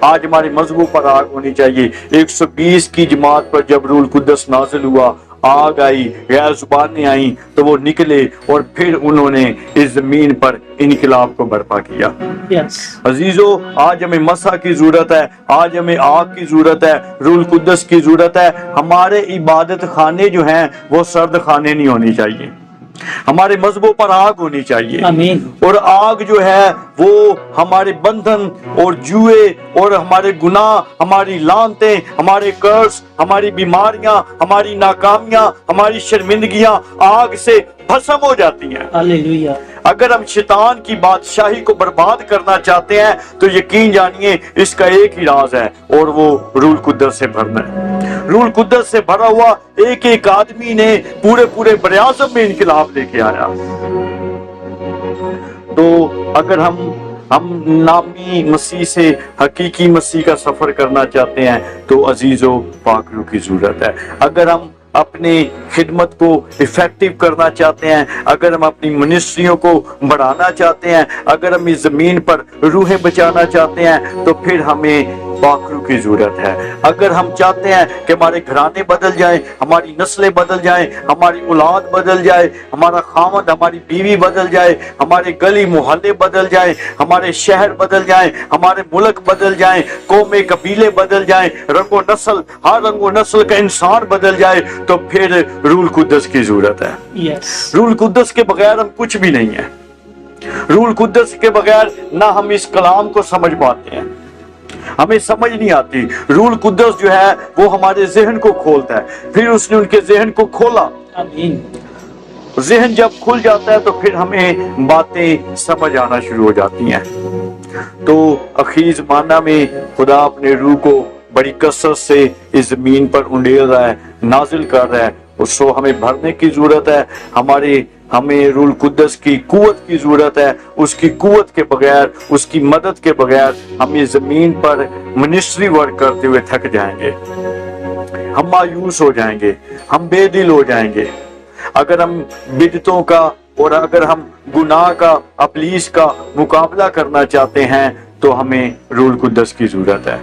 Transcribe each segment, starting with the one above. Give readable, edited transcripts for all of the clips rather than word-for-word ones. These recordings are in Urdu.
آج ہمارے مذہبوں پر آگ ہونی چاہیے۔ 120 کی جماعت پر جب روح القدس نازل ہوا، آگ آئی، غیر زبانیں آئیں، تو وہ نکلے اور پھر انہوں نے اس زمین پر انقلاب کو برپا کیا۔ عزیزو، آج ہمیں مسح کی ضرورت ہے، آج ہمیں آگ کی ضرورت ہے، روح القدس کی ضرورت ہے۔ ہمارے عبادت خانے جو ہیں وہ سرد خانے نہیں ہونی چاہیے، ہمارے مذہبوں پر آگ ہونی چاہیے۔ آمین۔ اور آگ جو ہے وہ ہمارے بندھن اور جوئے اور ہمارے گناہ، ہماری لعنتیں، ہمارے قرض، ہماری بیماریاں، ہماری ناکامیاں، ہماری شرمندگیاں آگ سے بھسم ہو جاتی ہیں۔ ہاللیلویہ۔ اگر ہم شیطان کی بادشاہی کو برباد کرنا چاہتے ہیں تو یقین جانیے اس کا ایک ہی راز ہے، اور وہ روح القدس سے بھرنا ہے۔ روح القدس سے بھرا ہوا ایک ایک آدمی نے پورے براعظم میں انقلاب لے کے آیا۔ تو اگر ہم نامی مسیح سے حقیقی مسیح کا سفر کرنا چاہتے ہیں تو عزیزو پاک روح کی ضرورت ہے۔ اگر ہم اپنی خدمت کو ایفیکٹو کرنا چاہتے ہیں، اگر ہم اپنی منسٹریوں کو بڑھانا چاہتے ہیں، اگر ہم اس زمین پر روحیں بچانا چاہتے ہیں تو پھر ہمیں پاک روح کی ضرورت ہے۔ اگر ہم چاہتے ہیں کہ ہمارے گھرانے بدل جائیں، ہماری نسلیں بدل جائیں، ہماری اولاد بدل جائے، ہمارا خاوند ہماری بیوی بدل جائے، ہمارے گلی محلے بدل جائیں، ہمارے شہر بدل جائیں، ہمارے ملک بدل جائیں، قومیں قبیلے بدل جائیں، رنگ و نسل، ہر رنگ و نسل کا انسان بدل جائے، تو پھر روح القدس کی ضرورت ہے۔ روح القدس کے بغیر ہم کچھ بھی نہیں ہیں۔ روح القدس کے بغیر نہ ہم اس کلام کو سمجھ پاتے ہیں، ہمیں سمجھ نہیں آتی۔ روح القدس جو ہے وہ ہمارے ذہن کو کھولتا ہے، پھر اس نے ان کے ذہن کو کھولا۔ ذہن جب کھل جاتا ہے تو پھر ہمیں باتیں سمجھ آنا شروع ہو جاتی ہیں۔ تو اخیر زمانہ میں خدا اپنے روح کو بڑی کثرت سے اس زمین پر انڈیل رہا ہے، نازل کر رہا ہے، اس کو ہمیں بھرنے کی ضرورت ہے۔ ہمیں روح القدس کی قوت کی ضرورت ہے۔ اس کی قوت کے بغیر، اس کی مدد کے بغیر ہم اس زمین پر منسٹری ورک کرتے ہوئے تھک جائیں گے، ہم مایوس ہو جائیں گے، ہم بے دل ہو جائیں گے۔ اگر ہم بدعتوں کا اور اگر ہم گناہ کا، ابلیس کا مقابلہ کرنا چاہتے ہیں تو ہمیں روح القدس کی ضرورت ہے۔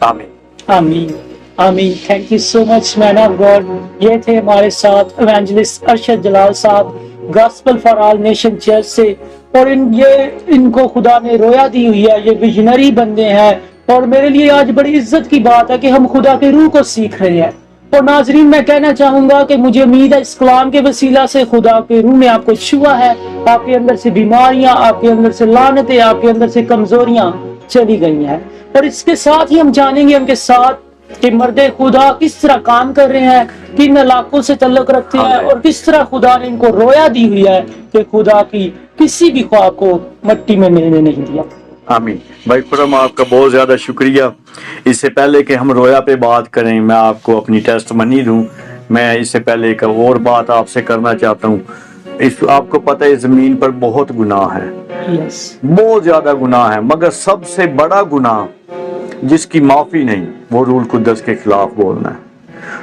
آمین آمین آمین۔ Thank you so much man of God. یہ تھے ہمارے ساتھ ایونجلسٹ ارشد جلال صاحب Gospel for All Nation Church سے، اور ان کو خدا نے رویا دی ہوئی ہے، یہ ویژنری بندے ہیں، اور میرے لیے آج بڑی عزت کی بات ہے کہ ہم خدا کے روح کو سیکھ رہے ہیں۔ اور ناظرین، میں کہنا چاہوں گا کہ مجھے امید ہے اس کلام کے وسیلہ سے خدا کے روح نے آپ کو چھوا ہے، آپ کے اندر سے بیماریاں، آپ کے اندر سے لعنتیں، آپ کے اندر سے کمزوریاں چلی گئی ہیں۔ اور اس کے ساتھ ہی ہم جانیں گے ان کے ساتھ کہ مرد خدا کس طرح کام کر رہے ہیں، کن علاقوں سے تعلق رکھتے ہیں، اور کس طرح خدا نے ان کو رویا دی ہوئی ہے کہ خدا کی کسی بھی خواب کو مٹی میں ملنے نہیں دیا۔ آمین۔ بھائی خرم، آپ کا بہت زیادہ شکریہ۔ اس سے پہلے کہ ہم رویا پہ بات کریں، میں آپ کو اپنی ٹیسٹ منی دوں، میں اس سے پہلے ایک اور بات آپ سے کرنا چاہتا ہوں۔ آپ کو پتہ ہے زمین پر بہت گناہ ہے، بہت زیادہ گناہ ہے، مگر سب سے بڑا گناہ جس کی معافی نہیں وہ روح القدس کے خلاف بولنا ہے۔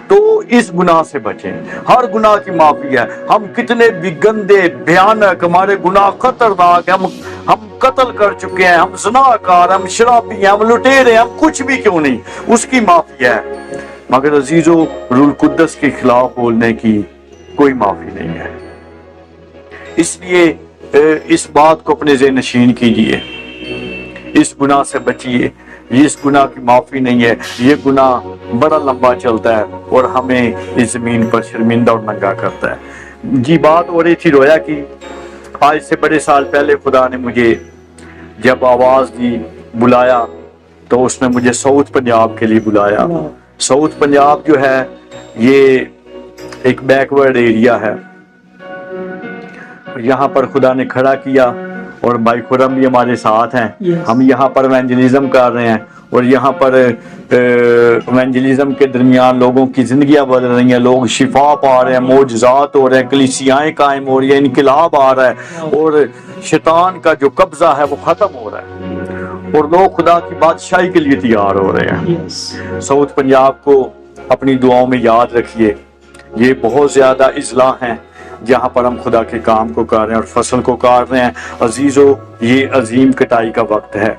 تو اس گناہ سے بچیں، ہر گناہ کی معافی ہے۔ ہم کتنے بھی گندے، بھیانک، ہمارے گناہ خطرناک، ہم قتل کر چکے ہیں، ہم زناکار، ہم شرابی ہیں، ہم لٹیرے ہیں، ہم کچھ بھی کیوں نہیں، اس کی معافی ہے۔ مگر عزیزو، روح القدس کے خلاف بولنے کی کوئی معافی نہیں ہے۔ اس لیے اس بات کو اپنے ذہن نشین کیجئے، اس گناہ سے بچیے۔ اس گناہ کی معافی نہیں ہے، یہ گناہ بڑا لمبا چلتا ہے اور ہمیں اس زمین پر شرمندہ اور ننگا کرتا ہے۔ جی، بات ہو رہی تھی رویا کی۔ آج سے بڑے سال پہلے خدا نے مجھے جب آواز دی، بلایا، تو اس نے مجھے ساؤتھ پنجاب کے لیے بلایا۔ ساؤتھ پنجاب جو ہے یہ ایک بیکورڈ ایریا ہے، یہاں پر خدا نے کھڑا کیا، اور بھائی خرم بھی ہمارے ساتھ ہیں۔ ہم یہاں پر ایونجلزم کر رہے ہیں، اور یہاں پر ایونجلزم کے درمیان لوگوں کی زندگیاں بدل رہی ہیں، لوگ شفا پا رہے ہیں، معجزات ہو رہے ہیں، کلیسیائیں قائم ہو رہی ہیں، انقلاب آ رہا ہے، اور شیطان کا جو قبضہ ہے وہ ختم ہو رہا ہے، اور لوگ خدا کی بادشاہی کے لیے تیار ہو رہے ہیں۔ ساؤتھ پنجاب کو اپنی دعاؤں میں یاد رکھیے۔ یہ بہت زیادہ اضلاع ہیں جہاں پر ہم خدا کے کام کو کر رہے ہیں اور فصل کو کاٹ رہے ہیں۔ عزیزو، یہ عظیم کٹائی کا وقت ہے۔